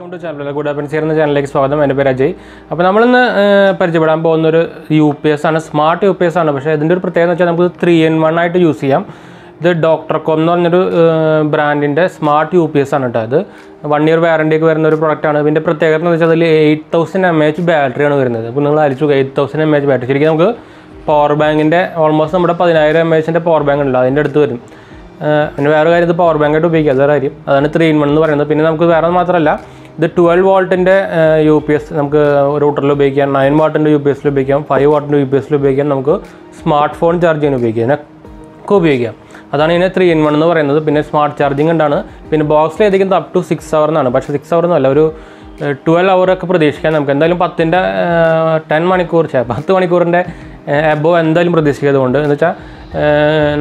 Welcome to channel. 𝙑𝙤𝙬𝙬 channel. സ്വാഗതം. എൻ്റെ പേര് അജയ്. അപ്പോൾ നമ്മൾ ഇന്ന് പരിചയപ്പെടാൻ പോകുന്ന ഒരു UPS ആണ്, സ്മാർട്ട് UPS ആണ്. പക്ഷേ ഇതിന്റെ ഒരു പ്രത്യേകത എന്ന് വെച്ചാൽ നമുക്ക് 3-in-1 ആയിട്ട് യൂസ് ചെയ്യാം. ഇത് 𝙑𝙤𝙬𝙬 എന്ന് പറഞ്ഞൊരു ബ്രാൻഡിന്റെ സ്മാർട്ട് UPS ആണ് ട്ടോ. ഇത് 1 year വാറണ്ടി ഒക്കെ വരുന്ന ഒരു പ്രോഡക്റ്റ് ആണ്. ഇതിന്റെ പ്രത്യേകത എന്ന് വെച്ചാൽ അതിൽ 8000 mAh ബാറ്ററി ആണ് വരുന്നത്. അപ്പോൾ നിങ്ങൾ ആലോചിച്ചു 8000 mAh ബാറ്ററി. ശരിക്കും നമുക്ക് പവർ ബാങ്കിന്റെ ഓൾമോസ്റ്റ് നമ്മുടെ 10000 mAhന്റെ പവർ ബാങ്ക് ഉണ്ട്. അതിന്റെ അടുത്ത് വരും. പിന്നെ വേറെ കാര്യം ഇത് പവർ ബാങ്ക് ആയിട്ട് ഉപയോഗിക്കാം. അതൊരു കാര്യം. അതാണ് 3-in-1 എന്ന് പറയുന്നത്. പിന്നെ നമുക്ക് വേറെ മാത്രമല്ല ഇത് 12 വോൾട്ടിൻ്റെ UPS നമുക്ക് റൂട്ടറിൽ ഉപയോഗിക്കാം, 9 വാട്ടിൻ്റെ UPS ഉപയോഗിക്കാം, 5 വാട്ടിൻ്റെ UPS ഉപയോഗിക്കാം, നമുക്ക് സ്മാർട്ട് ഫോൺ ചാർജ് ചെയ്യാൻ ഉപയോഗിക്കാം, ഇതിനൊക്കെ ഉപയോഗിക്കാം. അതാണ് ഇതിനെ 3-in-1 എന്ന് പറയുന്നത്. പിന്നെ സ്മാർട്ട് ചാർജിങ് ഉണ്ടാണ്. പിന്നെ ബോക്സിൽ എത്തിക്കുന്നത് up to 6 hours എന്നാണ്. പക്ഷേ 6 hours ഒന്നുമല്ല, ഒരു 12 hour ഒക്കെ പ്രതീക്ഷിക്കാം. നമുക്ക് എന്തായാലും 10 മണിക്കൂർ 10 മണിക്കൂറിൻ്റെ എബോവ് എന്തായാലും പ്രതീക്ഷിക്കാതുകൊണ്ട് എന്ന് വെച്ചാൽ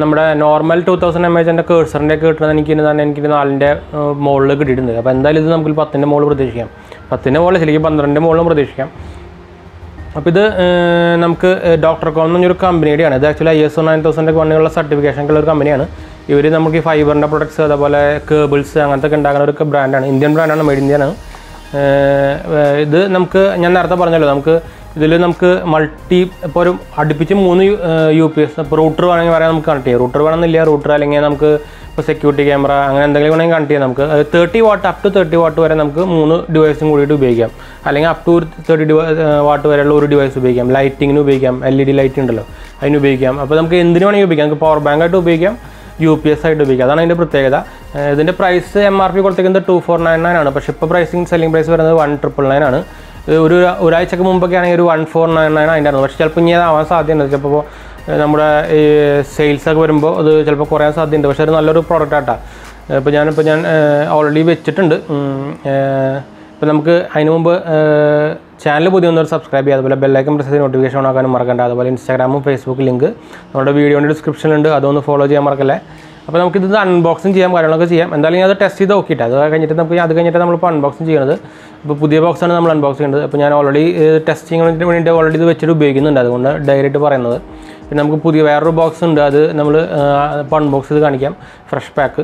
നമ്മുടെ നോർമൽ 2000 mAh കേഴ്സറിൻ്റെ ഒക്കെ കിട്ടുന്നത് എനിക്ക് 4ൻ്റെ മുകളിൽ കിട്ടിയിട്ടുണ്ട്. അപ്പോൾ എന്തായാലും ഇത് നമുക്ക് 10ൻ്റെ മുകളിൽ പ്രതീക്ഷിക്കാം. 10ൻ്റെ മുകളിൽ ശരിക്കും 12ൻ്റെ മുകളിലും പ്രതീക്ഷിക്കാം. അപ്പോൾ ഇത് നമുക്ക് 𝙑𝙤𝙬 എന്ന് പറഞ്ഞൊരു കമ്പനിയുടെയാണ്. ഇത് ആക്ച്വലി ISO 9000 വണ്ണിലുള്ള സർട്ടിഫിക്കേഷനുള്ള ഒരു കമ്പനിയാണ്. ഇവർ നമുക്ക് ഈ ഫൈബറിൻ്റെ പ്രൊഡക്ട്സ് അതുപോലെ കേബിൾസ് അങ്ങനത്തെ ഒക്കെ ഉണ്ടാക്കുന്ന ഒരു ബ്രാൻഡാണ്. ഇന്ത്യൻ ബ്രാൻഡാണ്, മെയ്ഡ് ഇന്ത്യയാണ്. ഇത് നമുക്ക് ഞാൻ നേരത്തെ പറഞ്ഞല്ലോ, നമുക്ക് ഇതിൽ നമുക്ക് മൾട്ടി ഇപ്പോൾ ഒരു അടുപ്പിച്ച് 3 UPS ഇപ്പോൾ റൂട്ടർ വേണമെങ്കിൽ പറയാൻ നമുക്ക് കണക്ട് ചെയ്യാം. റൂട്ടർ വേണമെന്നില്ല, റൂട്ടർ അല്ലെങ്കിൽ നമുക്ക് ഇപ്പോൾ സെക്യൂരിറ്റി ക്യാമറ അങ്ങനെ എന്തെങ്കിലും വേണമെങ്കിൽ കണക്ട് ചെയ്യാം. നമുക്ക് 30 വാട്ട് up to 30 വാട്ട് വരെ നമുക്ക് 3 ഡിവൈസും കൂടിയിട്ട് ഉപയോഗിക്കാം. അല്ലെങ്കിൽ up to 30 വാട്ട് വരെയുള്ള ഒരു ഡിവൈസ് ഉപയോഗിക്കാം. ലൈറ്റിങ്ങിന് ഉപയോഗിക്കാം, LED ലൈറ്റ് ഉണ്ടല്ലോ അതിന് ഉപയോഗിക്കാം. അപ്പോൾ നമുക്ക് എന്തിനു വേണമെങ്കിൽ ഉപയോഗിക്കാം. നമുക്ക് പവർ ബാങ്ക് ആയിട്ട് ഉപയോഗിക്കാം, UPS ആയിട്ട് ഉപയോഗിക്കാം. അതാണ് അതിൻ്റെ പ്രത്യേകത. ഇതിൻ്റെ പ്രൈസ് MRP കൊടുത്തിരിക്കുന്നത് 2499 ആണ്. പക്ഷേ ഇപ്പോൾ സെല്ലിംഗ് പ്രൈസ് വരുന്നത് 1999 ആണ്. ഒരാഴ്ചക്ക് മുമ്പൊക്കെ ആണെങ്കിൽ ഒരു 1499 അതിൻ്റെ ആയിരുന്നു. പക്ഷേ ചിലപ്പോൾ ഇനി അതാവാൻ സാധ്യതയുണ്ട്. ചിലപ്പോൾ നമ്മുടെ ഈ സെയിൽസൊക്കെ വരുമ്പോൾ അത് ചിലപ്പോൾ കുറയാൻ സാധ്യതയുണ്ട്. പക്ഷേ അത് നല്ലൊരു പ്രോഡക്റ്റ് ആട്ടാ. ഇപ്പോൾ ഞാൻ ഓൾറെഡി വെച്ചിട്ടുണ്ട്. ഇപ്പോൾ നമുക്ക് അതിന് മുമ്പ് ചാനൽ പുതിയ ഒന്നൊരു സബ്സ്ക്രൈബ് ചെയ്യുക, അതുപോലെ ബെല്ലൈക്കൺ പ്രസ് ചെയ്ത് നോട്ടിഫിക്കേഷൻ ഓൺ ആക്കാനും മറക്കണ്ട. അതുപോലെ ഇൻസ്റ്റാഗ്രാമും ഫേസ്ബുക്ക് ലിങ്ക് നമ്മുടെ വീഡിയോൻ്റെ ഡിസ്ക്രിപ്ഷനിലുണ്ട്, അതൊന്ന് ഫോളോ ചെയ്യാൻ മറക്കല്ലേ. അപ്പോൾ നമുക്കിത് അൺബോക്സിങ് ചെയ്യാം, കാര്യങ്ങളൊക്കെ ചെയ്യാം. എന്തായാലും അത് ടെസ്റ്റ് ചെയ്ത് നോക്കിയിട്ട് അത് കഴിഞ്ഞിട്ട് നമ്മളിപ്പോൾ അൺബോക്സിങ് ചെയ്യുന്നത്. ഇപ്പോൾ പുതിയ ബോക്സാണ് നമ്മൾ അൺബോക്സ് ചെയ്യുന്നത്. അപ്പോൾ ഞാൻ ഓൾറെഡി ടെസ്റ്റിങ്ങിന് വേണ്ടിയിട്ട് ഓൾറെഡി ഇത് വെച്ചിട്ട് ഉപയോഗിക്കുന്നുണ്ട്, അതുകൊണ്ട് ഡയറക്റ്റ് പറയുന്നത്. പിന്നെ നമുക്ക് പുതിയ വേറൊരു ബോക്സ് ഉണ്ട്, അത് നമ്മൾ ഇപ്പോൾ അൺബോക്സ് ചെയ്ത് കാണിക്കാം, ഫ്രഷ് പാക്ക്.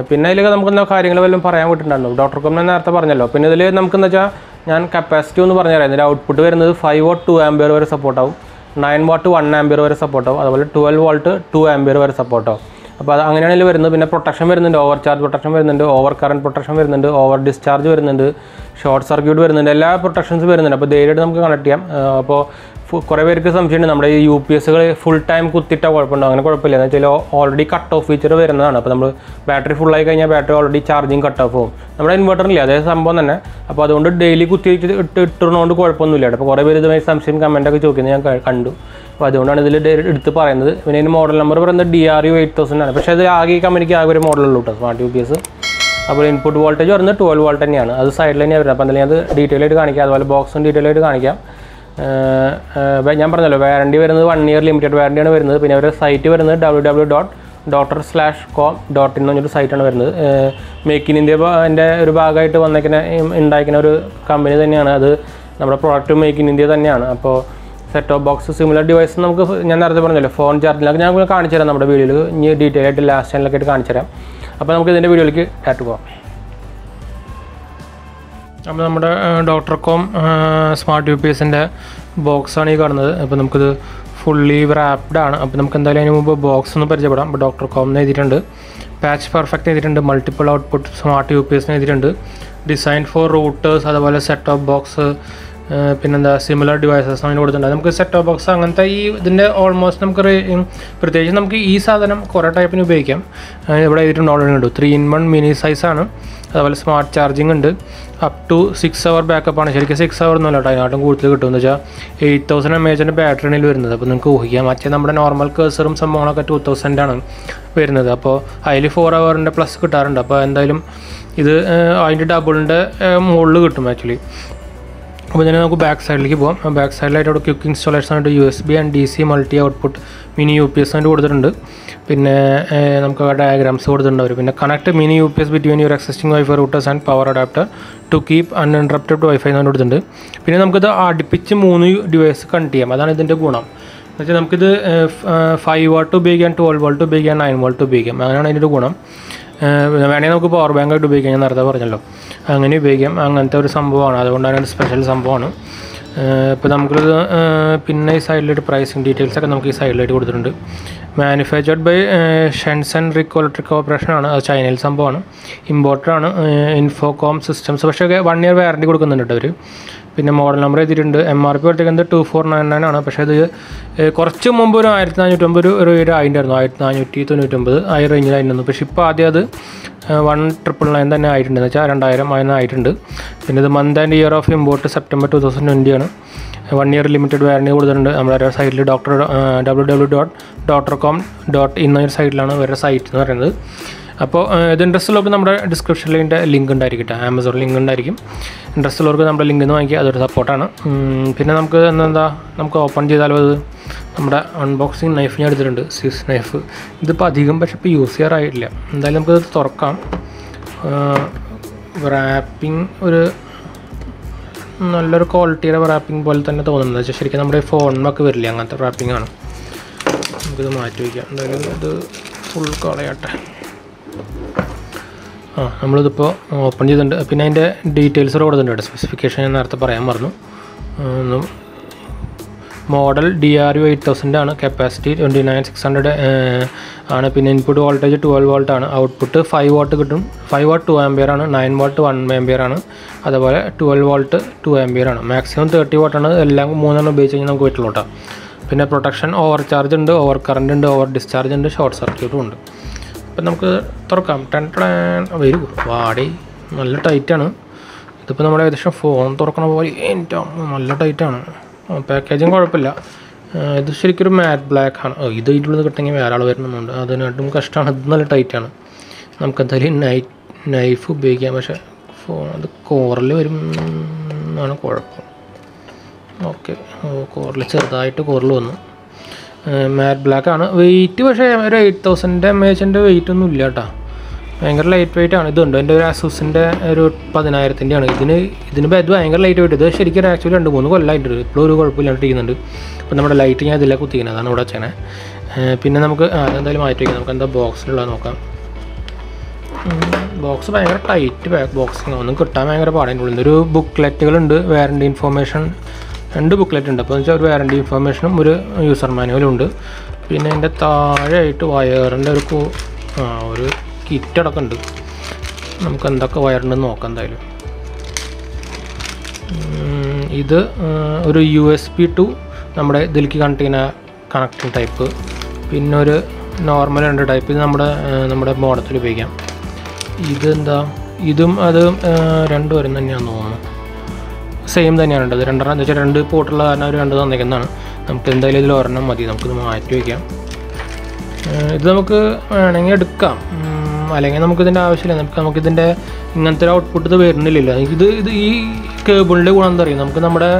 പിന്നെ അതിലൊക്കെ നമുക്ക് എന്താ കാര്യങ്ങൾ വല്ലതും പറയാൻ വിട്ടിട്ടുണ്ടായിരുന്നു. 𝙑𝙤𝙬 നേരത്തെ പറഞ്ഞല്ലോ. പിന്നെ ഇതിൽ നമുക്കെന്ന് വെച്ചാൽ ഞാൻ കപ്പാസിറ്റി ഒന്ന് പറഞ്ഞുതരാം. ഇതിൻ്റെ ഔട്ട്പുട്ട് വരുന്നത് 5 watt 2 ampere വരെ സപ്പോർട്ടാവും, 9 watt 1 ampere വരെ സപ്പോർട്ടാവും, അതുപോലെ 12 volt 2 ampere വരെ സപ്പോർട്ടാവും. അപ്പോൾ അത് അങ്ങനെയാണ് ഇതിൽ വരുന്നത്. പിന്നെ പ്രൊട്ടക്ഷൻ വരുന്നുണ്ട്, ഓവർ ചാർജ് പ്രൊട്ടക്ഷൻ വരുന്നുണ്ട്, ഓവർ കറണ്ട് പ്രൊട്ടക്ഷൻ വരുന്നുണ്ട്, ഓവർ ഡിസ്ചാർജ് വരുന്നുണ്ട്, ഷോർട്ട് സർക്യൂട്ട് വരുന്നുണ്ട്, എല്ലാ പ്രൊട്ടക്ഷൻസ് വരുന്നുണ്ട്. അപ്പോൾ ധൈര്യമായിട്ട് നമുക്ക് കണക്ട് ചെയ്യാം. അപ്പോൾ കുറേ പേർക്ക് സംശയമുണ്ട് നമ്മുടെ ഈ UPSകൾ ഫുൾ ടൈം കുത്തിയിട്ടാൽ കുഴപ്പമുണ്ടോ. അങ്ങനെ കുഴപ്പമില്ല. എന്ന് വെച്ചാൽ ഓൾറെഡി കട്ട് ഓഫ് ഫീച്ചർ വരുന്നതാണ്. അപ്പോൾ നമ്മൾ ബാറ്ററി ഫുള്ളായി കഴിഞ്ഞാൽ battery already charging cut off പോകും. നമ്മുടെ ഇൻവെർട്ടറില്ല, അതേ സംഭവം തന്നെ. അപ്പോൾ അതുകൊണ്ട് ഡെയിലി ഇട്ടുന്നതുകൊണ്ട് കുഴപ്പമൊന്നുമില്ല. അപ്പോൾ കുറേ പേര് ഇതുമായി സംശയം കമൻറ്റൊക്കെ ചോദിക്കുന്നത് ഞാൻ കണ്ടു. അപ്പോൾ അതുകൊണ്ടാണ് ഇതിൽ എടുത്ത് പറയുന്നത്. പിന്നെ ഇതിന് മോഡൽ നമ്പർ പറയുന്നത് DRU 8000 ആണ്. പക്ഷേ അത് ആകെ ഈ കമ്പനിക്ക് ആകെ ഒരു മോഡലുള്ളൂ കേട്ടോ, സ്മാർട്ട് UPS. അപ്പോൾ ഇൻപുട്ട് വോൾട്ടേജ് വരുന്നത് 12 volt തന്നെയാണ്. അത് സൈഡിൽ തന്നെയാണ് വരുന്നത്. അപ്പോൾ എന്തായാലും അത് ഡീറ്റെയിൽ ആയിട്ട് കാണിക്കാം, അതുപോലെ ബോക്സും ഡീറ്റെയിൽ ആയിട്ട് കാണിക്കാം. ഞാൻ പറഞ്ഞല്ലോ വാറണ്ടി വരുന്നത് 1 year ലിമിറ്റഡ് വാറണ്ടിയാണ് വരുന്നത്. പിന്നെ അവരുടെ സൈറ്റ് വരുന്നത് www.doctor/com.in എന്നൊരു സൈറ്റാണ് വരുന്നത്. മേക്ക് ഇൻ ഇന്ത്യൻ്റെ ഒരു ഭാഗമായിട്ട് ഉണ്ടാക്കുന്ന ഒരു കമ്പനി തന്നെയാണ് അത്. നമ്മുടെ പ്രോഡക്റ്റ് മേക്ക് ഇൻ ഇന്ത്യ തന്നെയാണ്. അപ്പോൾ set of box similar device നമുക്ക് ഞാൻ നേരത്തെ പറഞ്ഞല്ലോ ഫോൺ ചാർജിലൊക്കെ ഞാൻ കാണിച്ചു തരാം നമ്മുടെ വീഡിയോയിൽ. ഇനി ഡീറ്റെയിൽ ആയിട്ട് ലാസ്റ്റ് ചാനലൊക്കെ ആയിട്ട് കാണിച്ചു തരാം. അപ്പോൾ നമുക്ക് ഇതിൻ്റെ വീഡിയോയിലേക്ക് ഡയറക്റ്റ് പോകാം. അപ്പോൾ നമ്മുടെ 𝙑𝙤𝙬 സ്മാർട്ട് UPSൻ്റെ ബോക്സാണ് ഈ കാണുന്നത്. അപ്പോൾ നമുക്കിത് ഫുള്ളി റാപ്ഡ് ആണ്. അപ്പോൾ നമുക്ക് എന്തായാലും അതിന് മുമ്പ് ബോക്സ് ഒന്ന് പരിചയപ്പെടാം. അപ്പോൾ 𝙑𝙤𝙬 എഴുതിയിട്ടുണ്ട്, പാച്ച് പെർഫെക്റ്റ് എഴുതിയിട്ടുണ്ട്, മൾട്ടിപ്പിൾ ഔട്ട്പുട്ട് സ്മാർട്ട് UPS എഴുതിയിട്ടുണ്ട്, ഡിസൈൻ ഫോർ റൂട്ടേഴ്സ്, അതുപോലെ സെറ്റ് ഓഫ് ബോക്സ്, പിന്നെന്താ സിമിലർ ഡിവൈസസ് അങ്ങനെ കൊടുത്തിട്ടുണ്ട്. നമുക്ക് സെറ്റ് ഓഫ് ബോക്സ് അങ്ങനത്തെ ഇതിൻ്റെ ഓൾമോസ്റ്റ് നമുക്ക് പ്രത്യേകിച്ച് നമുക്ക് ഈ സാധനം കുറേ ടൈപ്പിന് ഉപയോഗിക്കാം. ഇവിടെ എഴുതിയിട്ടുണ്ട് ഓൾറെഡി ഉണ്ട്. 3-in-1 മിനി സൈസാണ്. അതുപോലെ സ്മാർട്ട് ചാർജിങ് ഉണ്ട്. up to 6 hour ബാക്കപ്പാണ്. ശരിക്കും 6 hour ഒന്നുമല്ല കേട്ടോ, അതിനാട്ടും കൂടുതൽ കിട്ടുമെന്ന് വെച്ചാൽ 8000 mAhൻ്റെ ബാറ്ററിയാണ് വരുന്നത്. അപ്പോൾ നിങ്ങൾക്ക് ഊഹിക്കാം. മറ്റേ നമ്മുടെ നോർമൽ കേഴ്സറും സംഭവങ്ങളൊക്കെ 2000 ആണ് വരുന്നത്. അപ്പോൾ അതിൽ 4 hourൻ്റെ പ്ലസ് കിട്ടാറുണ്ട്. അപ്പോൾ എന്തായാലും ഇത് അതിൻ്റെ ഡബിളിൻ്റെ മുകളിൽ കിട്ടും ആക്ച്വലി. അപ്പോൾ തന്നെ നമുക്ക് ബാക്ക് സൈഡിലേക്ക് പോകാം. ബാക്ക് സൈഡിലായിട്ട് അവിടെ ക്വിക്ക് ഇൻസ്റ്റാളേഷൻ ആയിട്ട് USB and DC multi output mini UPS ആയിട്ട് കൊടുത്തിട്ടുണ്ട്. പിന്നെ നമുക്ക് ഡയഗ്രാംസ് കൊടുത്തിട്ടുണ്ട് അവർ. പിന്നെ connect mini UPS between your existing wifi routers and power adapter to keep uninterrupted wifi എന്നാണ് കൊടുത്തിട്ടുണ്ട്. പിന്നെ നമുക്കിത് അടുപ്പിച്ച് 3 ഡിവൈസ് കണക്ട് ചെയ്യാം. അതാണ് ഇതിൻ്റെ ഗുണം. എന്നുവെച്ചാൽ നമുക്കിത് 5 watt ഉപയോഗിക്കാം, 12 volt ഉപയോഗിക്കാം, 9 volt ഉപയോഗിക്കാം. അങ്ങനെയാണ് അതിൻ്റെ ഗുണം. വേണമെങ്കിൽ നമുക്ക് പവർ ബാങ്ക് ആയിട്ട് ഉപയോഗിക്കാം, ഞാൻ നേരത്തെ പറഞ്ഞല്ലോ, അങ്ങനെ ഉപയോഗിക്കാം. അങ്ങനത്തെ ഒരു സംഭവമാണ്, അതുകൊണ്ടാണ് ഒരു സ്പെഷ്യൽ സംഭവമാണ്. ഇപ്പോൾ നമുക്കിത് പിന്നെ ഈ സൈഡിലായിട്ട് പ്രൈസിങ് ഡീറ്റെയിൽസൊക്കെ നമുക്ക് ഈ സൈഡിലായിട്ട് കൊടുത്തിട്ടുണ്ട്. മാനുഫാക്ചർഡ് ബൈ ഷെൻസൺ റിക് ഇലക്ട്രിക് കോർപ്പറേഷൻ ആണ്, അത് ചൈനയിൽ സംഭവമാണ്. ഇമ്പോർട്ടറാണ്, ഇൻഫോകോം സിസ്റ്റംസ്. പക്ഷേ 1 year വാറണ്ടി കൊടുക്കുന്നുണ്ട് അവർ. പിന്നെ മോഡൽ നമ്പർ എഴുതിയിട്ടുണ്ട്. MRP കൊടുത്തിരിക്കുന്നത് 2499 ആണ്. പക്ഷേ ഇത് കുറച്ച് മുമ്പ് ഒരു 1450 രൂപയുടെ ആയിട്ടുണ്ടായിരുന്നു, 1499 ആ റേഞ്ചിലായിരുന്നു. പക്ഷേ ഇപ്പോൾ ആദ്യം അത് 1999 തന്നെ ആയിട്ടുണ്ട്, എന്ന് വെച്ചാൽ 2000 അതിന് ആയിട്ടുണ്ട്. പിന്നെ ഇത് month and year of import September 2020 ആണ്. 1 year ലിമിറ്റഡ് വാറണ്ടി കൊടുത്തിട്ടുണ്ട്. നമ്മുടെ സൈറ്റിൽ www.𝙑𝙤𝙑𝙗.in എന്ന സൈറ്റിലാണ് വേറെ സൈറ്റ് എന്ന് പറയുന്നത്. അപ്പോൾ ഇത് ഇൻട്രസ്റ്റ് ഉള്ളവർക്ക് നമ്മുടെ ഡിസ്ക്രിപ്ഷനിൽ ഇതിൻ്റെ ലിങ്ക് ഉണ്ടായിരിക്കും, ആമസോൺ ലിങ്ക് ഉണ്ടായിരിക്കും. ഇൻട്രസ്റ്റ് ഉള്ളവർക്ക് നമ്മുടെ ലിങ്കിൽ നിന്ന് വാങ്ങിക്കുക, അതൊരു സപ്പോർട്ടാണ്. പിന്നെ നമുക്ക് നമുക്ക് ഓപ്പൺ ചെയ്താലും അത് നമ്മുടെ അൺബോക്സിങ് നൈഫ് ഞാൻ എടുത്തിട്ടുണ്ട്, സ്വിസ് നൈഫ്. ഇതിപ്പോൾ അധികം പക്ഷേ ഇപ്പോൾ യൂസ് ചെയ്യാറായിട്ടില്ല. എന്തായാലും നമുക്കത് തുറക്കാം. റാപ്പിംഗ് ഒരു നല്ലൊരു ക്വാളിറ്റിയുടെ റാപ്പിംഗ് പോലെ തന്നെ തോന്നുന്നത്. വെച്ചാൽ ശരിക്കും നമ്മുടെ ഫോണിനൊക്കെ വരില്ല, അങ്ങനത്തെ റാപ്പിംഗ് ആണ്. നമുക്കിത് മാറ്റി വയ്ക്കാം. എന്തായാലും ഇത് ഫുൾ കളയട്ടെ. നമ്മളിതിപ്പോൾ ഓപ്പൺ ചെയ്തിട്ടുണ്ട്. പിന്നെ അതിൻ്റെ ഡീറ്റെയിൽസ് കൊടുത്തിട്ടുണ്ട്, സ്പെസിഫിക്കേഷൻ ഞാൻ നേരത്തെ പറയാൻ മറന്നു. മോഡൽ DRU 8000 ആണ്, കപ്പാസിറ്റി 29600 ആണ്. പിന്നെ ഇൻപുട്ട് വോൾട്ടേജ് 12 volt ആണ്. ഔട്ട്പുട്ട് 5 watt കിട്ടും. 5 watt 2 ampere ആണ്, 9 watt 1 ampere ആണ്, അതുപോലെ 12 volt 2 ampere ആണ്. മാക്സിമം 30 watt ആണ്. എല്ലാം 3 ഉപയോഗിച്ച് കഴിഞ്ഞാൽ നമുക്ക് പറ്റുള്ളൂ കേട്ടോ. പിന്നെ പ്രൊട്ടക്ഷൻ ഓവർ ചാർജ് ഉണ്ട്, ഓവർ കറണ്ട് ഉണ്ട്, ഓവർ ഡിസ്ചാർജ് ഉണ്ട്, ഷോർട്ട് സർക്യൂട്ടും ഉണ്ട്. അപ്പം നമുക്ക് തുറക്കാം. വരൂ വാടി, നല്ല ടൈറ്റാണ്. ഇതിപ്പോൾ നമ്മുടെ ഏകദേശം ഫോൺ തുറക്കണ പോലെ നല്ല ടൈറ്റാണ്. പാക്കേജിങ് കുഴപ്പമില്ല. ഇത് ശരിക്കും ഒരു മാറ്റ് ബ്ലാക്ക് ആണ്. ഇത് ഇതിലുള്ളത് കിട്ടണമെങ്കിൽ വേറെ ആൾ വരുന്നുണ്ട്, അതിനായിട്ടും കഷ്ടമാണ്. ഇത് നല്ല ടൈറ്റാണ്. നമുക്കെന്തായാലും നൈഫ് ഉപയോഗിക്കാം. പക്ഷേ അത് കോറിൽ വരും എന്നാണ് കുഴപ്പം. ഓക്കെ, കോറിൽ ചെറുതായിട്ട് കോറിൽ വന്നു. മാറ്റ് ബ്ലാക്ക് ആണ്. വെയിറ്റ് പക്ഷേ ഒരു 8000 mAh വെയിറ്റ് ഒന്നും ഇല്ല കേട്ടോ, ഭയങ്കര ലൈറ്റ് വെയിറ്റ് ആണ്. ഇതുണ്ട് എൻ്റെ ഒരു അസൂസിൻ്റെ ഒരു 10,000 ആണ്. ഇതിന് ഇത് ഭയങ്കര ലൈറ്റ് വെയിറ്റ്. ഇത് ശരിക്കും ആക്ച്വലി 2-3 കൊല്ലമായിട്ടുണ്ട്, ഇപ്പോഴും ഒരു കുഴപ്പമില്ലാണ്ടിരിക്കുന്നുണ്ട്. അപ്പോൾ നമ്മുടെ ലൈറ്റ് ഞാൻ ഇതിലേക്ക് കുത്തിക്കുന്നത്, അതാണ് ഇവിടെ വെച്ചേനെ. പിന്നെ നമുക്ക് എന്തായാലും മാറ്റി വയ്ക്കാം. നമുക്ക് എന്താ ബോക്സിലുള്ളത് നോക്കാം. ബോക്സ് ഭയങ്കര ടൈറ്റ് ബോക്സിങ്, ഒന്നും കിട്ടാൻ ഭയങ്കര പാടേൻ്റെ ഉള്ളിൽ. ഒരു ബുക്ക്ലെറ്റുകളുണ്ട്, വാറണ്ടി ഇൻഫോർമേഷൻ 2 ബുക്ക്ലെറ്റ് ഉണ്ട്. അപ്പോൾ എന്ന് വെച്ചാൽ ഒരു വാറണ്ടി ഇൻഫോർമേഷനും ഒരു യൂസർ മാനുവലും ഉണ്ട്. പിന്നെ അതിൻ്റെ താഴെയായിട്ട് വയറിൻ്റെ ഒരു കിറ്റ് അടക്കമുണ്ട്. നമുക്ക് എന്തൊക്കെ വയറുണ്ടെന്ന് നോക്കാം. എന്തായാലും ഇത് ഒരു USB to നമ്മുടെ ഇതിലേക്ക് കണക്ട് ചെയ്യുന്ന കണക്റ്റിംഗ് ടൈപ്പ്, പിന്നെ ഒരു നോർമൽ 2 ടൈപ്പ്. ഇത് നമ്മുടെ മോഡത്തിൽ ഉപയോഗിക്കാം. ഇതെന്താ, ഇതും അതും 2 വരും തന്നെയാണെന്ന് തോന്നുന്നു. സെയിം തന്നെയാണ് ഉണ്ടത്. 2 എന്ന് വെച്ചാൽ 2 പോർട്ടുള്ള കാരണം അവർ 2 തന്നേക്കുന്നതാണ്. നമുക്ക് എന്തായാലും ഇതിൽ ഒരെണ്ണം മതി, നമുക്കിത് മാറ്റി വയ്ക്കാം. ഇത് നമുക്ക് വേണമെങ്കിൽ എടുക്കാം, അല്ലെങ്കിൽ നമുക്കിതിൻ്റെ ആവശ്യമില്ല. നമുക്കിതിൻ്റെ ഇങ്ങനത്തെ ഒരു ഔട്ട്പുട്ട് ഇത് വരുന്നില്ലല്ലോ. ഈ കേബിളിൻ്റെ ഗുണം എന്താ പറയുക, നമുക്ക് നമ്മുടെ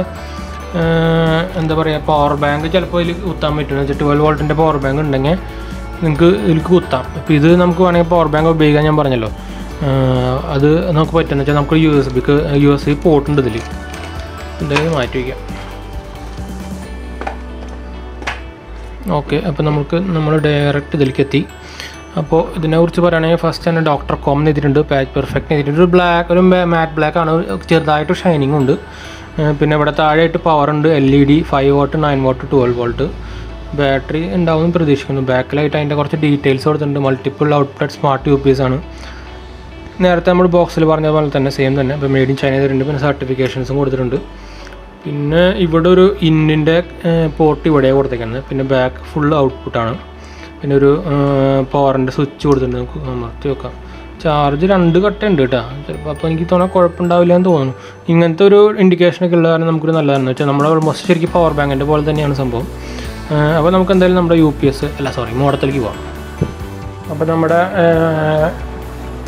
എന്താ പറയുക, പവർ ബാങ്ക് ചിലപ്പോൾ ഇതിൽ കുത്താൻ പറ്റും. എന്ന് വെച്ചാൽ 12 volt പവർ ബാങ്ക് ഉണ്ടെങ്കിൽ നിങ്ങൾക്ക് ഇതിലേക്ക് കുത്താം. ഇപ്പോൾ ഇത് നമുക്ക് വേണമെങ്കിൽ പവർ ബാങ്ക് ഉപയോഗിക്കാൻ ഞാൻ പറഞ്ഞല്ലോ, അത് നമുക്ക് പറ്റുമെന്ന് വെച്ചാൽ നമുക്ക് USB പോർട്ട് ഉണ്ട് ഇതിൽ. എന്തായാലും മാറ്റി വയ്ക്കാം. ഓക്കെ, അപ്പോൾ നമ്മൾ ഡയറക്റ്റ് ഇതിലേക്ക് എത്തി. അപ്പോൾ ഇതിനെക്കുറിച്ച് പറയുകയാണെങ്കിൽ ഫസ്റ്റ് തന്നെ 𝙑𝙤𝙀 എഴുതിയിട്ടുണ്ട്, പാച്ച് പെർഫെക്റ്റ് എഴുതിയിട്ടുണ്ട്. ഒരു മാറ്റ് ബ്ലാക്ക് ആണ്, ചെറുതായിട്ട് ഷൈനിങ് ഉണ്ട്. പിന്നെ ഇവിടെ താഴെയായിട്ട് പവർ ഉണ്ട്, LED 5 watt 9 watt 12 volt. Battery ഉണ്ടാവുമെന്ന് പ്രതീക്ഷിക്കുന്നു. ബാക്കിലായിട്ട് അതിൻ്റെ കുറച്ച് ഡീറ്റെയിൽസ് കൊടുത്തിട്ടുണ്ട്. മൾട്ടിപ്പിൾ ഔട്ട്ലെറ്റ് സ്മാർട്ട് UPS ആണ്. നേരത്തെ നമ്മൾ ബോക്സിൽ പറഞ്ഞ പോലെ തന്നെ സെയിം തന്നെ. ഇപ്പോൾ മെയ്ഡ് ഇൻ ചൈന തരുന്നുണ്ട്. പിന്നെ സർട്ടിഫിക്കേഷൻസും കൊടുത്തിട്ടുണ്ട്. പിന്നെ ഇവിടെ ഒരു ഇന്നിൻ്റെ പോർട്ട് ഇവിടെയാണ് കൊടുത്തേക്കുന്നത്. പിന്നെ ബാക്ക് ഫുൾ ഔട്ട്പുട്ടാണ്. പിന്നെ ഒരു പവറിൻ്റെ സ്വിച്ച് കൊടുത്തിട്ടുണ്ട്, നമുക്ക് അമർത്തി വെക്കാം. ചാർജ് 2 കട്ട ഉണ്ട് കേട്ടോ. ചിലപ്പോൾ അപ്പോൾ എനിക്ക് തോന്നാൻ കുഴപ്പമുണ്ടാവില്ല എന്ന് തോന്നുന്നു. ഇങ്ങനത്തെ ഒരു ഇൻഡിക്കേഷനൊക്കെ ഉള്ള കാരണം നമുക്കൊരു നല്ലതാണെന്ന് വെച്ചാൽ നമ്മൾ ഓൾമോസ്റ്റ് ശരിക്കും പവർ ബാങ്കിൻ്റെ പോലെ തന്നെയാണ് സംഭവം. അപ്പോൾ നമുക്ക് എന്തായാലും നമ്മുടെ മോഡത്തിലേക്ക് പോകാം. അപ്പോൾ നമ്മുടെ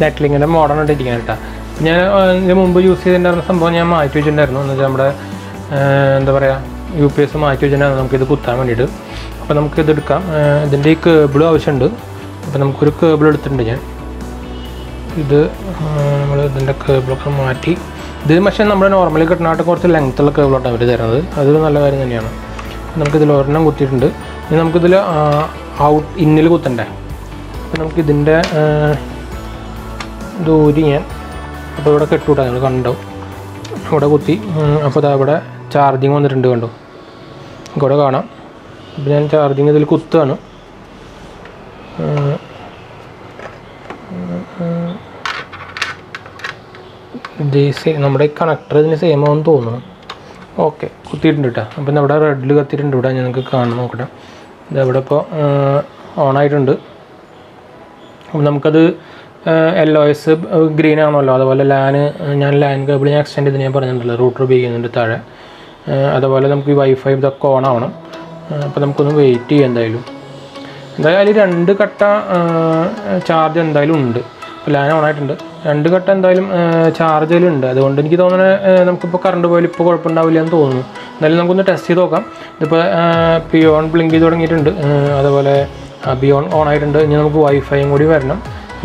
നെറ്റ്ലിങ്ങിൻ്റെ മോഡലാണ് ഇരിക്കാൻ കേട്ടോ. ഞാൻ ഇതിന് മുമ്പ് യൂസ് ചെയ്തിട്ടുണ്ടായിരുന്ന സംഭവം ഞാൻ മാറ്റി വെച്ചിട്ടുണ്ടായിരുന്നു. എന്ന് വെച്ചാൽ നമ്മുടെ എന്താ പറയുക UPS മാറ്റി വെച്ചിട്ടുണ്ടായിരുന്നു നമുക്കിത് കുത്താൻ വേണ്ടിയിട്ട്. അപ്പോൾ നമുക്കിത് എടുക്കാം. ഇതിൻ്റെ ഈ കേബിളും ആവശ്യമുണ്ട്. അപ്പോൾ നമുക്കൊരു കേബിൾ എടുത്തിട്ടുണ്ട് ഞാൻ. ഇത് നമ്മൾ ഇതിൻ്റെ കേബിളൊക്കെ മാറ്റി. ഇത് പക്ഷേ നമ്മൾ നോർമലി കിട്ടുന്നതായിട്ട് കുറച്ച് ലെങ്ത്തുള്ള കേബിളാണ് അവർ തരുന്നത്. അതൊരു നല്ല കാര്യം തന്നെയാണ്. നമുക്കിതിൽ ഒരെണ്ണം കുത്തിയിട്ടുണ്ട്. ഇനി നമുക്കിതിൽ ഇന്നിൽ കുത്തണ്ടേ. അപ്പോൾ നമുക്കിതിൻ്റെ ദൂരി ഞാൻ അപ്പോൾ ഇവിടെ കെട്ടുവിട്ടാ നിങ്ങൾ കണ്ടോ ഇവിടെ കുത്തി അപ്പോൾ അതാ ഇവിടെ ചാർജിങ് വന്നിട്ടുണ്ട് കണ്ടോ ഇവിടെ കാണാം അപ്പോൾ ഞാൻ ചാർജിങ് ഇതിൽ കുത്താണ് നമ്മുടെ കണക്ടർ ഇതിന് സെയിം ആണെന്ന് തോന്നുന്നു ഓക്കെ കുത്തിയിട്ടുണ്ട് കേട്ടോ അപ്പോൾ ഇവിടെ റെഡിൽ കത്തിയിട്ടുണ്ട് ഇവിടെ ഞങ്ങൾക്ക് കാണാൻ നോക്കട്ടെ ഇതവിടെ ഇപ്പോൾ ഓണായിട്ടുണ്ട് അപ്പോൾ നമുക്കത് LOS ഗ്രീൻ ആണല്ലോ അതുപോലെ ഞാൻ ലാൻ കേബിൾ ഞാൻ എക്സ്റ്റെൻഡ് ചെയ്ത് ഞാൻ പറഞ്ഞിട്ടുണ്ടല്ലോ റൂട്ടർ ഉപയോഗിക്കുന്നുണ്ട് താഴെ അതുപോലെ നമുക്ക് ഈ വൈഫൈ ഇതൊക്കെ ഓൺ ആവണം അപ്പോൾ നമുക്കൊന്ന് വെയിറ്റ് ചെയ്യാം എന്തായാലും 2 കട്ട ചാർജ് എന്തായാലും ഉണ്ട് ലാൻ ഓണായിട്ടുണ്ട് 2 കട്ട എന്തായാലും ചാർജിലുണ്ട് അതുകൊണ്ട് എനിക്ക് തോന്നുന്നത് നമുക്കിപ്പോൾ കറണ്ട് പോയാലും ഇപ്പോൾ കുഴപ്പമുണ്ടാവില്ല എന്ന് തോന്നുന്നു എന്തായാലും നമുക്കൊന്ന് ടെസ്റ്റ് ചെയ്ത് നോക്കാം ഇതിപ്പോൾ പിയോൺ ബ്ലിങ്ക് ചെയ്ത് തുടങ്ങിയിട്ടുണ്ട് അതുപോലെ ബിയോൺ ഓൺ ആയിട്ടുണ്ട് ഇനി നമുക്ക് വൈഫൈയും കൂടി വരണം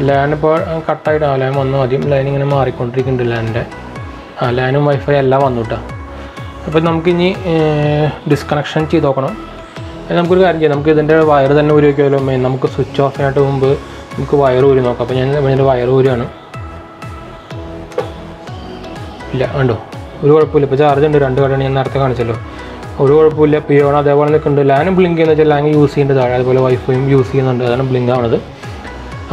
ലാൻ ഇപ്പോൾ കട്ടായിട്ട് ലാൻ വന്നു ആദ്യം ലൈൻ ഇങ്ങനെ മാറിക്കൊണ്ടിരിക്കുന്നുണ്ട് ലാനിൻ്റെ ലാനും വൈഫൈ എല്ലാം വന്നു കേട്ടോ അപ്പോൾ നമുക്കിനി ഡിസ്കണക്ഷൻ ചെയ്ത് നോക്കണം നമുക്കൊരു കാര്യം ചെയ്യാം നമുക്ക് ഇതിൻ്റെ വയർ തന്നെ ഊരി വയ്ക്കുമല്ലോ നമുക്ക് സ്വിച്ച് ഓഫ് ചെയ്യാനായിട്ട് മുമ്പ് നമുക്ക് വയർ ഊരി നോക്കാം അപ്പോൾ ഞാൻ ഇതിൻ്റെ വയർ ഊരിയാണ് ഇല്ല കണ്ടോ ഒരു കുഴപ്പമില്ല ഇപ്പോൾ ചാർജ് ഉണ്ട് 2 കടയാണ് ഞാൻ നേരത്തെ കാണിച്ചല്ലോ ഒരു കുഴപ്പമില്ല പിയോൺ അതേപോലെ നിൽക്കുന്നുണ്ട് ലാനും ബ്ലിങ്ക് ചെയ്യുന്ന വെച്ചാൽ ലാൻ യൂസ് ചെയ്യുന്നുണ്ട് താഴെ അതുപോലെ വൈഫൈയും യൂസ് ചെയ്യുന്നുണ്ട് അതാണ് ബ്ലിങ്ക് ആവുന്നത്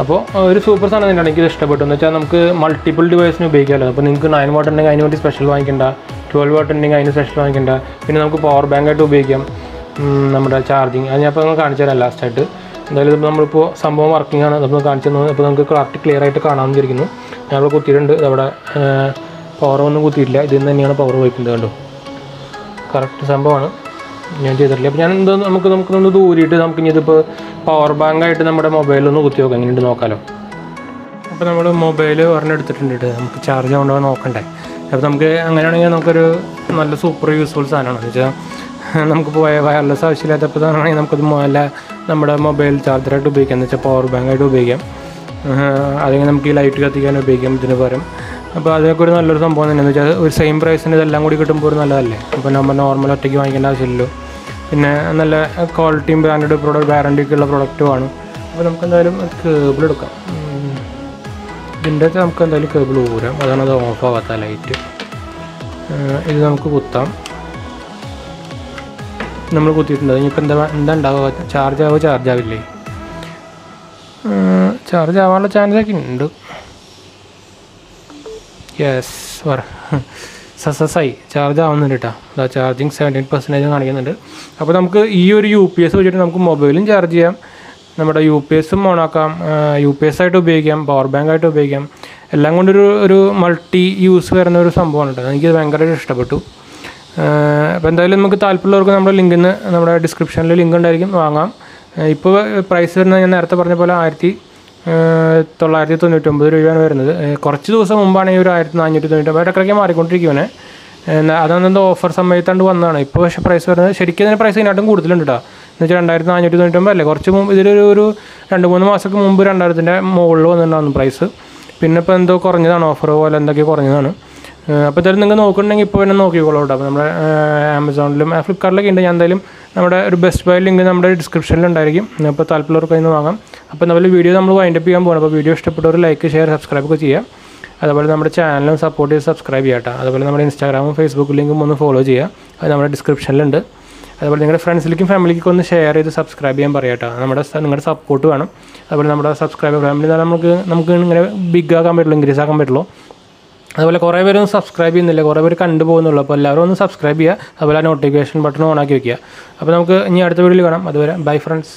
അപ്പോൾ ഒരു സൂപ്പർ സാധനം തന്നെയാണ് എനിക്കിത് ഇഷ്ടപ്പെട്ടു എന്ന് വെച്ചാൽ നമുക്ക് മൾട്ടിപ്പിൾ ഡിവൈസിന് ഉപയോഗിക്കാമല്ലോ അപ്പോൾ നിങ്ങൾക്ക് 9 വാട്ട് ഉണ്ടെങ്കിൽ അതിന് വേണ്ടി സ്പെഷ്യൽ വാങ്ങിക്കേണ്ട 12 വാട്ട് ഉണ്ടെങ്കിൽ അതിന് സ്പെഷ്യൽ വാങ്ങിക്കേണ്ട പിന്നെ നമുക്ക് പവർ ബാങ്ക് ആയിട്ട് ഉപയോഗിക്കാം നമ്മുടെ ചാർജിങ് അത് ഞാൻ ഇപ്പോൾ കാണിച്ചു തരാം ലാസ്റ്റായിട്ട് എന്തായാലും ഇപ്പോൾ നമ്മളിപ്പോൾ സംഭവം വർക്കിംഗ് ആണ് നമ്മൾ കാണിച്ചു തന്നു അപ്പോൾ നമുക്ക് ക്ലിയർ ആയിട്ട് കാണാമെന്ന് വിചാരിക്കുന്നു ഞാനിവിടെ കുത്തിയിട്ടുണ്ട് അവിടെ പവർ ഒന്നും കുത്തിയിട്ടില്ല ഇതിൽ നിന്ന് തന്നെയാണ് പവർ വയ്ക്കുന്നത് കണ്ടോ കറക്റ്റ് സംഭവമാണ് ഞാൻ ചെയ്തിട്ടില്ല അപ്പോൾ ഞാൻ നമുക്കൊന്ന് ദൂരിയിട്ട് നമുക്കിനി ഇതിപ്പോൾ പവർ ബാങ്ക് ആയിട്ട് നമ്മുടെ മൊബൈലൊന്ന് കുത്തി നോക്കാം എങ്ങനെയുണ്ട് നോക്കാമല്ലോ അപ്പോൾ നമ്മൾ മൊബൈൽ ഒരെണ്ണെടുത്തിട്ടുണ്ട് നമുക്ക് ചാർജ് ആവുണ്ടോ നോക്കണ്ടേ അപ്പോൾ നമുക്ക് അങ്ങനെയാണെങ്കിൽ നമുക്കൊരു നല്ല സൂപ്പർ യൂസ്ഫുൾ സാധനമാണ് എന്ന് വെച്ചാൽ നമുക്കിപ്പോൾ വയർലെസ് ആവശ്യമില്ലാത്തപ്പോൾ ആണെങ്കിൽ നമുക്കത് നമ്മുടെ മൊബൈൽ ചാർജറായിട്ട് ഉപയോഗിക്കാം എന്ന് വെച്ചാൽ പവർ ബാങ്ക് ആയിട്ട് ഉപയോഗിക്കാം അല്ലെങ്കിൽ നമുക്ക് ഈ ലൈറ്റ് കത്തിക്കാൻ ഉപയോഗിക്കാം ഇതിന് പകരം അപ്പോൾ അതൊക്കെ ഒരു നല്ലൊരു സംഭവം തന്നെയെന്ന് വെച്ചാൽ ഒരു സെയിം പ്രൈസിന് ഇതെല്ലാം കൂടി കിട്ടുമ്പോൾ ഒരു നല്ലതല്ലേ അപ്പോൾ നമ്മൾ നോർമൽ ഒറ്റയ്ക്ക് വാങ്ങിക്കേണ്ട ആവശ്യമില്ലല്ലോ പിന്നെ നല്ല ക്വാളിറ്റിയും ബ്രാൻഡഡ് വാറണ്ടിയൊക്കെ ഉള്ള പ്രൊഡക്റ്റുമാണ് അപ്പോൾ നമുക്ക് എന്തായാലും കേബിൾ എടുക്കാം ഇതിൻ്റെ നമുക്ക് എന്തായാലും കേബിൾ ഊരാം അതാണ് അത് ഓഫ് ആവാത്ത ലൈറ്റ് ഇത് നമുക്ക് കുത്താം നമ്മൾ കുത്തിയിട്ടുണ്ട് ഇനിയിപ്പോൾ എന്താ ഉണ്ടാവുക ചാർജ് ആവില്ലേ ചാർജ് ആവാനുള്ള ചാൻസൊക്കെ ഉണ്ട് യെസ് സക്സസ്സായി ചാർജ് ആവുന്നുണ്ട് കേട്ടോ അതാ ചാർജിങ് 78% കാണിക്കുന്നുണ്ട് അപ്പോൾ നമുക്ക് ഈ ഒരു UPS വെച്ചിട്ട് നമുക്ക് മൊബൈലും ചാർജ് ചെയ്യാം നമ്മുടെ UPSും ഓണാക്കാം UPS ആയിട്ട് ഉപയോഗിക്കാം പവർ ബാങ്ക് ആയിട്ട് ഉപയോഗിക്കാം എല്ലാം കൊണ്ടൊരു മൾട്ടി യൂസ് വരുന്ന ഒരു സംഭവമാണ് കേട്ടോ എനിക്കത് ഭയങ്കരമായിട്ട് ഇഷ്ടപ്പെട്ടു അപ്പോൾ എന്തായാലും നമുക്ക് താല്പര്യമുള്ളവർക്ക് നമ്മുടെ ലിങ്കിന് നമ്മുടെ ഡിസ്ക്രിപ്ഷനിൽ ലിങ്ക് ഉണ്ടായിരിക്കും വാങ്ങാം ഇപ്പോൾ പ്രൈസ് വരുന്നത് ഞാൻ നേരത്തെ പറഞ്ഞ പോലെ 1999 രൂപയാണ് വരുന്നത് കുറച്ച് ദിവസം മുമ്പാണെങ്കിൽ ഒരു 1499 ഇടയ്ക്കിടയ്ക്ക് മാറിക്കൊണ്ടിരിക്കുവാണ് അതെന്തോ ഓഫർ സമയത്താണ്ട് വന്നതാണ് ഇപ്പോൾ പക്ഷേ പ്രൈസ് വരുന്നത് ശരിക്കും അതിന് പ്രൈസ് ഇതിനായിട്ടും കൂടുതലുണ്ട് കേട്ടോ എന്ന് വെച്ചാൽ 2499 അല്ലേ കുറച്ച് മുമ്പ് ഇതിലൊരു 2-3 മാസമൊക്കെ മുമ്പ് 2000-ൻ്റെ മുകളിൽ വന്നിട്ടുണ്ടായിരുന്നു പ്രൈസ് പിന്നെ ഇപ്പോൾ എന്തോ കുറഞ്ഞതാണ് ഓഫർ പോലെ എന്തൊക്കെ കുറഞ്ഞതാണ് അപ്പോൾ എന്തായാലും നിങ്ങൾ നോക്കുന്നുണ്ടെങ്കിൽ ഇപ്പോൾ തന്നെ നോക്കിക്കോളൂ കേട്ടോ അപ്പോൾ നമ്മുടെ ആമസോണിലും ഫ്ലിപ്കാർട്ടിലൊക്കെ ഉണ്ട് ഞാൻ എന്തായാലും നമ്മുടെ ഒരു ബെസ്റ്റ് ബൈ ലിങ്ക് നമ്മുടെ ഡിസ്ക്രിപ്ഷനിൽ ഉണ്ടായിരിക്കും അപ്പോൾ താല്പര്യമുള്ളവർക്ക് അതിന് വാങ്ങാം അപ്പോൾ നമ്മൾ വീഡിയോ നമ്മൾ വൈൻഡപ്പ് ചെയ്യാൻ പോകണം അപ്പോൾ വീഡിയോ ഇഷ്ടപ്പെട്ടവർ ലൈക്ക് ഷെയർ സബ്സ്ക്രൈബ് ഒക്കെ ചെയ്യാം അതുപോലെ നമ്മുടെ ചാനലും സപ്പോർട്ട് ചെയ്ത് സബ്സ്ക്രൈബ് ചെയ്യാം കേട്ടോ അതുപോലെ നമ്മുടെ ഇൻസ്റ്റാഗ്രാമും ഫേസ്ബുക്ക് ലിങ്കും ഒന്ന് ഫോളോ ചെയ്യുക അത് നമ്മുടെ ഡിസ്ക്രിപ്ഷനിലുണ്ട് അതുപോലെ നിങ്ങളുടെ ഫ്രണ്ട്സിലേക്കും ഫാമിലിക്കും ഒന്ന് ഷെയർ ചെയ്ത് സബ്സ്ക്രൈബ് ചെയ്യാൻ പറയാം കേട്ടോ നിങ്ങളുടെ സപ്പോർട്ട് വേണം അതുപോലെ നമ്മുടെ സബ്സ്ക്രൈബർ ഫാമിലി നമുക്ക് ഇങ്ങനെ ബിഗ് ആക്കാൻ പറ്റുള്ളൂ ഇൻക്രീസ് ആക്കാൻ പറ്റുള്ളൂ അതുപോലെ കുറേ പേരൊന്നും സബ്സ്ക്രൈബ് ചെയ്യുന്നില്ല കുറേ പേര് കണ്ടുപോകുന്നുള്ളൂ അപ്പോൾ എല്ലാവരും ഒന്ന് സബ്സ്ക്രൈബ് ചെയ്യുക അതുപോലെ നോട്ടിഫിക്കേഷൻ ബട്ടൺ ഓൺ ആക്കി വയ്ക്കുക അപ്പോൾ നമുക്ക് ഇനി അടുത്ത വീഡിയോയിൽ കാണാം അതുവരെ ബൈ ഫ്രണ്ട്സ്